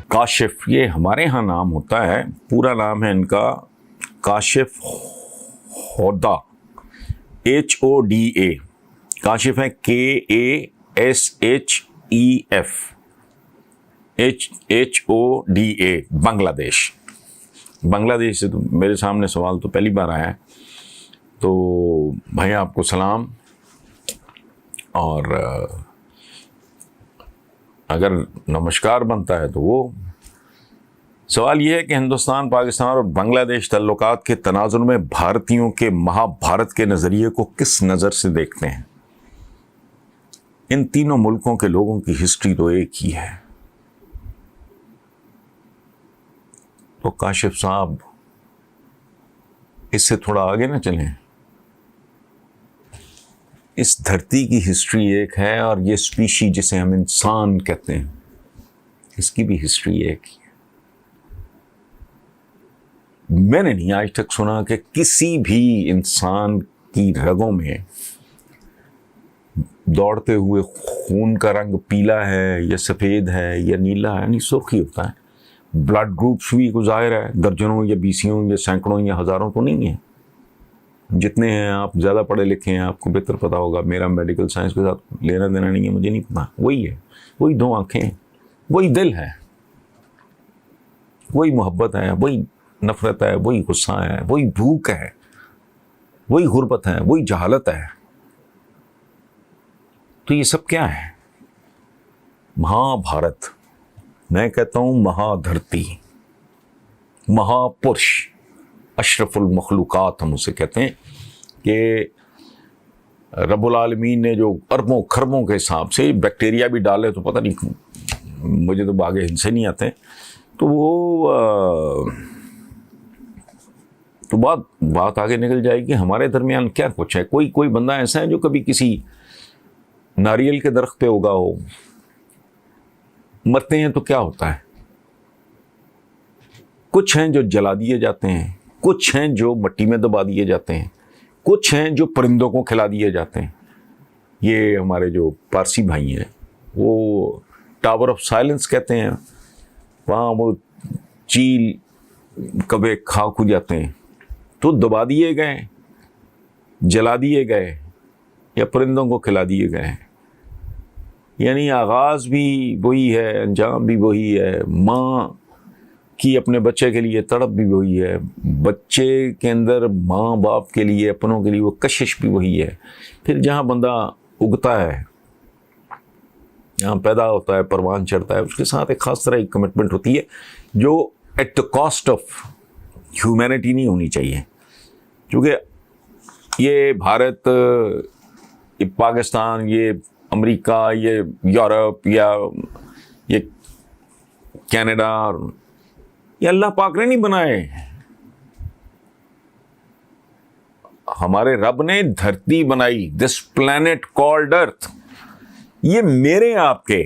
کاشف، یہ ہمارے ہاں نام ہوتا ہے، پورا نام ہے ان کا کاشف ہودا، HODA، کاشف ہے KASHEF، HODA، بنگلہ دیش۔ بنگلہ دیش سے تو میرے سامنے سوال تو پہلی بار آیا ہے، تو بھائی آپ کو سلام۔ اور اگر نمسکار بنتا ہے تو وہ سوال یہ ہے کہ ہندوستان، پاکستان اور بنگلہ دیش تعلقات کے تناظر میں بھارتیوں کے مہا بھارت کے نظریے کو کس نظر سے دیکھتے ہیں؟ ان تینوں ملکوں کے لوگوں کی ہسٹری تو ایک ہی ہے۔ تو کاشف صاحب اس سے تھوڑا آگے نہ چلیں، اس دھرتی کی ہسٹری ایک ہے، اور یہ اسپیشی جسے ہم انسان کہتے ہیں اس کی بھی ہسٹری ایک ہی ہے۔ میں نے نہیں آج تک سنا کہ کسی بھی انسان کی رگوں میں دوڑتے ہوئے خون کا رنگ پیلا ہے یا سفید ہے یا نیلا ہے، یعنی سرخ ہی ہوتا ہے۔ بلڈ گروپس بھی کو ظاہر ہے، درجنوں یا بیسیوں یا سینکڑوں یا ہزاروں تو نہیں ہیں۔ جتنے ہیں، آپ زیادہ پڑھے لکھے ہیں، آپ کو بہتر پتا ہوگا، میرا میڈیکل سائنس کے ساتھ لینا دینا نہیں ہے، مجھے نہیں پتا۔ وہی ہے، وہی دو آنکھیں ہیں، وہی دل ہے، وہی محبت ہے، وہی نفرت ہے، وہی غصہ ہے، وہی بھوک ہے، وہی غربت ہے، وہی جہالت ہے۔ تو یہ سب کیا ہے؟ مہا بھارت، میں کہتا ہوں مہا دھرتی، مہا پرش، اشرف المخلوقات ہم اسے کہتے ہیں، کہ رب العالمین نے جو اربوں خربوں کے حساب سے بیکٹیریا بھی ڈالے، تو پتہ نہیں، مجھے تو باغ ہند سے نہیں آتے، تو وہ تو بات آگے نکل جائے گی۔ ہمارے درمیان کیا کچھ ہے؟ کوئی بندہ ایسا ہے جو کبھی کسی ناریل کے درخت پہ اگا ہو؟ مرتے ہیں تو کیا ہوتا ہے؟ کچھ ہیں جو جلا دیے جاتے ہیں، کچھ ہیں جو مٹی میں دبا دیے جاتے ہیں، کچھ ہیں جو پرندوں کو کھلا دیے جاتے ہیں۔ یہ ہمارے جو پارسی بھائی ہیں وہ ٹاور آف سائلنس کہتے ہیں، وہاں وہ چیل کبے خاک ہو جاتے ہیں، تو دبا دیے گئے، جلا دیے گئے، یا پرندوں کو کھلا دیے گئے۔ یعنی آغاز بھی وہی ہے، انجام بھی وہی ہے، ماں کی اپنے بچے کے لیے تڑپ بھی وہی ہے، بچے کے اندر ماں باپ کے لیے، اپنوں کے لیے وہ کشش بھی وہی ہے۔ پھر جہاں بندہ اگتا ہے، جہاں پیدا ہوتا ہے، پروان چڑھتا ہے، اس کے ساتھ ایک خاص طرح کی کمٹمنٹ ہوتی ہے جو at the cost of humanity نہیں ہونی چاہیے۔ کیونکہ یہ بھارت، یہ پاکستان، یہ امریکہ، یہ یورپ، یا یہ کینیڈا، یہ اللہ پاک نے نہیں بنائے، ہمارے رب نے دھرتی بنائی، دس پلانٹ کالڈ ارتھ۔ یہ میرے آپ کے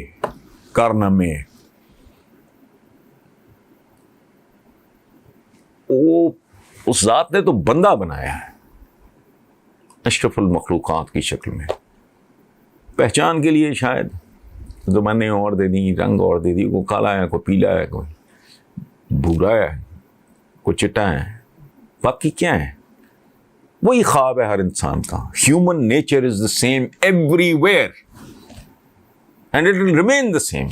کارنامے ہیں۔ وہ اس ذات نے تو بندہ بنایا ہے اشرف المخلوقات کی شکل میں، پہچان کے لیے شاید زمانے اور دے دی، رنگ اور دے دی، کوئی کالا ہے، کوئی پیلا ہے، کوئی بھورا ہے، کوئی چٹا ہے، باقی کیا ہے؟ وہی خواب ہے ہر انسان کا۔ Human nature is the same every where and it will remain the same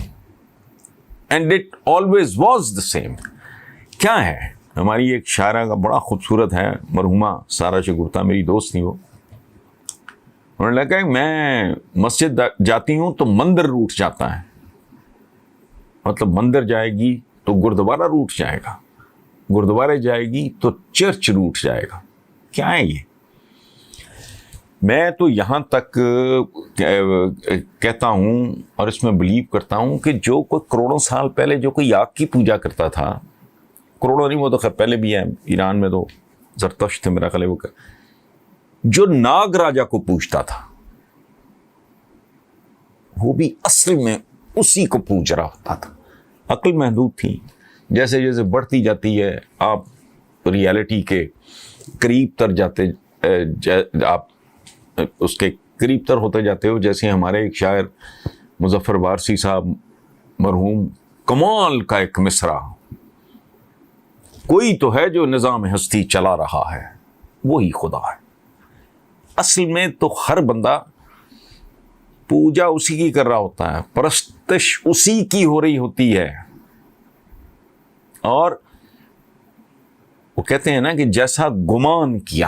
and it always was the same. کیا ہے؟ ہماری ایک شاعرہ کا بڑا خوبصورت ہے، مرحومہ سارا شگفتہ، میری دوست تھی وہ، انہوں نے کہا کہ میں مسجد جاتی ہوں تو مندر روٹ جاتا ہے، مطلب مندر جائے گی تو گردوارہ روٹ جائے گا، گردوارے جائے گی تو چرچ روٹ جائے گا۔ کیا ہے یہ؟ میں تو یہاں تک کہتا ہوں اور اس میں بلیو کرتا ہوں کہ جو کوئی کروڑوں سال پہلے جو کوئی آگ کی پوجا کرتا تھا، کروڑوں نہیں، وہ تو خیر پہلے بھی ہے، ایران میں تو زرتشت میرا خیال ہے، وہ جو ناگ راجا کو پوجتا تھا وہ بھی اصل میں اسی کو پوج رہا ہوتا تھا۔ عقل محدود تھی، جیسے جیسے بڑھتی جاتی ہے آپ ریالٹی کے قریب تر جاتے، آپ اس کے قریب تر ہوتے جاتے ہو۔ جیسے ہمارے ایک شاعر مظفر وارسی صاحب مرحوم، کمال کا ایک مصرع، کوئی تو ہے جو نظام ہستی چلا رہا ہے، وہی خدا ہے۔ اصل میں تو ہر بندہ پوجا اسی کی کر رہا ہوتا ہے، پرستش اسی کی ہو رہی ہوتی ہے، اور وہ کہتے ہیں نا کہ جیسا گمان کیا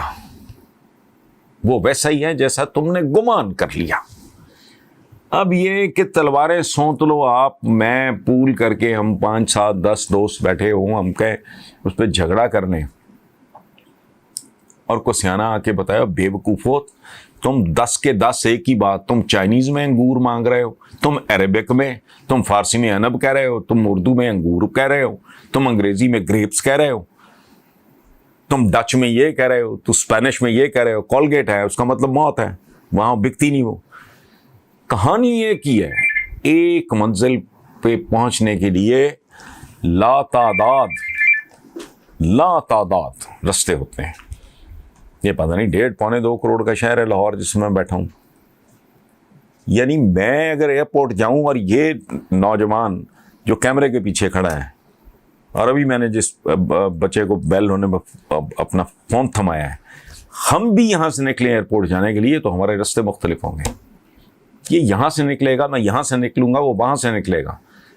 وہ ویسا ہی ہے جیسا تم نے گمان کر لیا۔ اب یہ کہ تلواریں سونت لو آپ، میں پول کر کے ہم 5 7 10 دوست بیٹھے ہوں، ہم کہیں اس پہ جھگڑا کر لیں، اور کوئی سیانا آ کے بتایا بے وقوفو تم 10 کے 10 ایک ہی بات، تم چائنیز میں انگور مانگ رہے ہو، تم عربک میں، تم فارسی میں انب کہہ رہے ہو، تم اردو میں انگور کہہ رہے ہو، تم انگریزی میں گریپس کہہ رہے ہو، تم ڈچ میں یہ کہہ رہے ہو، تو اسپینش میں یہ کہہ رہے ہو، کولگیٹ ہے اس کا مطلب موت ہے، وہاں بکتی نہیں وہ۔ کہانی یہ کی ہے، ایک منزل پہ پہنچنے کے لیے لا تعداد رستے ہوتے ہیں۔ یہ پتہ نہیں 1.5-2 کروڑ کا شہر ہے لاہور جس میں بیٹھا ہوں، یعنی میں اگر ایئرپورٹ جاؤں اور یہ نوجوان جو کیمرے کے پیچھے کھڑا ہے، اور ابھی میں نے جس بچے کو بیل ہونے میں اپنا فون تھمایا ہے، ہم بھی یہاں سے نکلے ایئرپورٹ جانے کے لیے تو ہمارے راستے مختلف ہوں گے۔ یہ یہاں سے نکلے گا، میں یہاں سے نکلوں گا، وہ وہاں سے نکلے گا،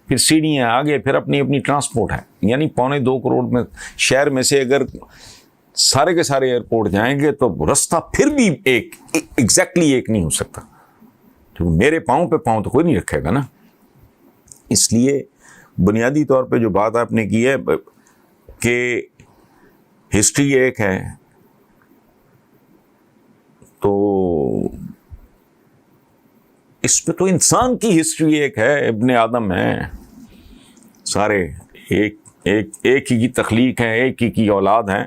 پھر سیڑھیاں آگے، پھر اپنی اپنی ٹرانسپورٹ ہے۔ یعنی 1.25 کروڑ میں شہر میں سے اگر سارے کے سارے ایئرپورٹ جائیں گے تو رستہ پھر بھی ایگزیکٹلی ایک نہیں ہو سکتا، کیونکہ میرے پاؤں پہ پاؤں تو کوئی نہیں رکھے گا نا۔ اس لیے بنیادی طور پہ جو بات آپ نے کی ہے کہ ہسٹری ایک ہے، تو اس پہ تو انسان کی ہسٹری ایک ہے، ابن آدم ہے، سارے ایک ہی کی تخلیق ہے، ایک ہی کی اولاد ہیں۔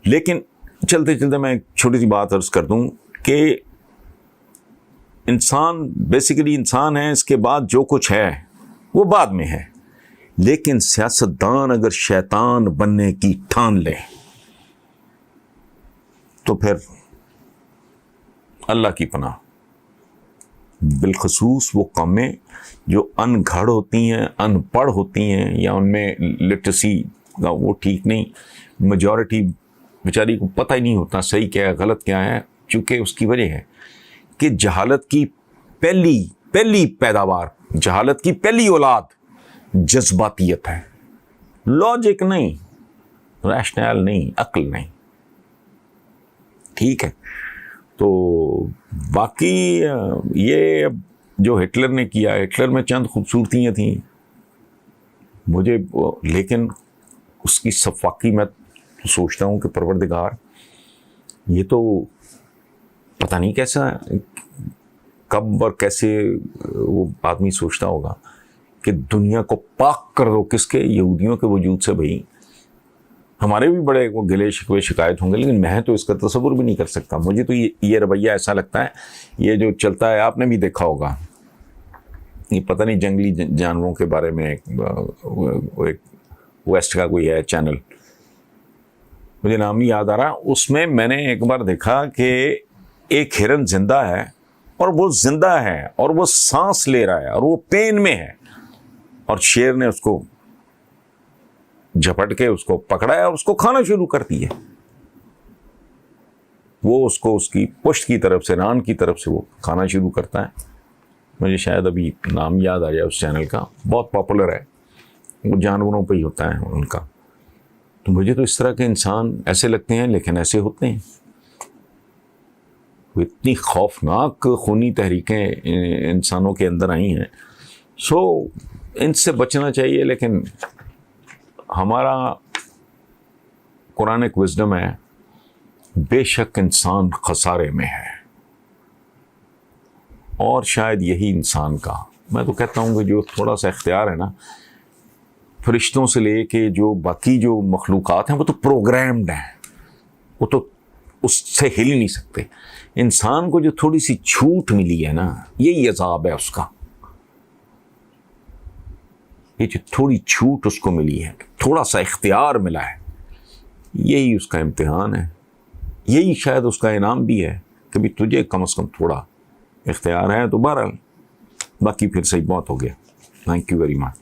لیکن چلتے چلتے میں ایک چھوٹی سی بات عرض کر دوں کہ انسان بیسیکلی انسان ہے، اس کے بعد جو کچھ ہے وہ بعد میں ہے، لیکن سیاستدان اگر شیطان بننے کی ٹھان لے تو پھر اللہ کی پناہ۔ بالخصوص وہ قومیں جو ان گھڑ ہوتی ہیں، ان پڑھ ہوتی ہیں، یا ان میں لٹریسی کا وہ ٹھیک نہیں، میجورٹی بیچاری کو پتہ ہی نہیں ہوتا صحیح کیا ہے غلط کیا ہے، چونکہ اس کی وجہ ہے کہ جہالت کی پہلی پیداوار، جہالت کی پہلی اولاد جذباتیت ہے، لاجک نہیں، ریشنل نہیں، عقل نہیں۔ ٹھیک ہے، تو باقی یہ جو ہٹلر نے کیا، ہٹلر میں چند خوبصورتیاں تھیں مجھے، لیکن اس کی صفاقی میں سوچتا ہوں کہ پروردگار یہ تو پتہ نہیں کیسا کب اور کیسے وہ آدمی سوچتا ہوگا کہ دنیا کو پاک کر دو، کس کے؟ یہودیوں کے وجود سے۔ بھائی ہمارے بھی بڑے وہ گلے شکوے شکایت ہوں گے، لیکن میں تو اس کا تصور بھی نہیں کر سکتا۔ مجھے تو یہ رویہ ایسا لگتا ہے، یہ جو چلتا ہے، آپ نے بھی دیکھا ہوگا، یہ پتہ نہیں جنگلی جانوروں کے بارے میں ایک ویسٹ کا کوئی ہے چینل، مجھے نام نہیں یاد آ رہا، اس میں نے ایک بار دیکھا کہ ایک ہرن زندہ ہے، اور وہ زندہ ہے اور وہ سانس لے رہا ہے اور وہ پین میں ہے، اور شیر نے اس کو جھپٹ کے اس کو پکڑا ہے اور اس کو کھانا شروع کر دی ہے۔ وہ اس کو اس کی پشت کی طرف سے، ران کی طرف سے وہ کھانا شروع کرتا ہے۔ مجھے شاید ابھی نام یاد آ جائے اس چینل کا، بہت پاپولر ہے، وہ جانوروں پہ ہی ہوتا ہے ان کا۔ تو مجھے تو اس طرح کے انسان ایسے لگتے ہیں، لیکن ایسے ہوتے ہیں۔ وہ اتنی خوفناک خونی تحریکیں انسانوں کے اندر آئی ہیں، سو ان سے بچنا چاہیے۔ لیکن ہمارا قرآن ایک وزڈم ہے، بے شک انسان خسارے میں ہے، اور شاید یہی انسان کا، میں تو کہتا ہوں کہ جو تھوڑا سا اختیار ہے نا، فرشتوں سے لے کے جو باقی جو مخلوقات ہیں وہ تو پروگرامڈ ہیں، وہ تو اس سے ہل ہی نہیں سکتے۔ انسان کو جو تھوڑی سی چھوٹ ملی ہے نا، یہی عذاب ہے اس کا، یہ جو تھوڑی چھوٹ اس کو ملی ہے، تھوڑا سا اختیار ملا ہے، یہی اس کا امتحان ہے، یہی شاید اس کا انعام بھی ہے کہ بھی تجھے کم از کم تھوڑا اختیار ہے۔ تو بہرحال باقی پھر صحیح بات ہو گیا۔ Thank you very much.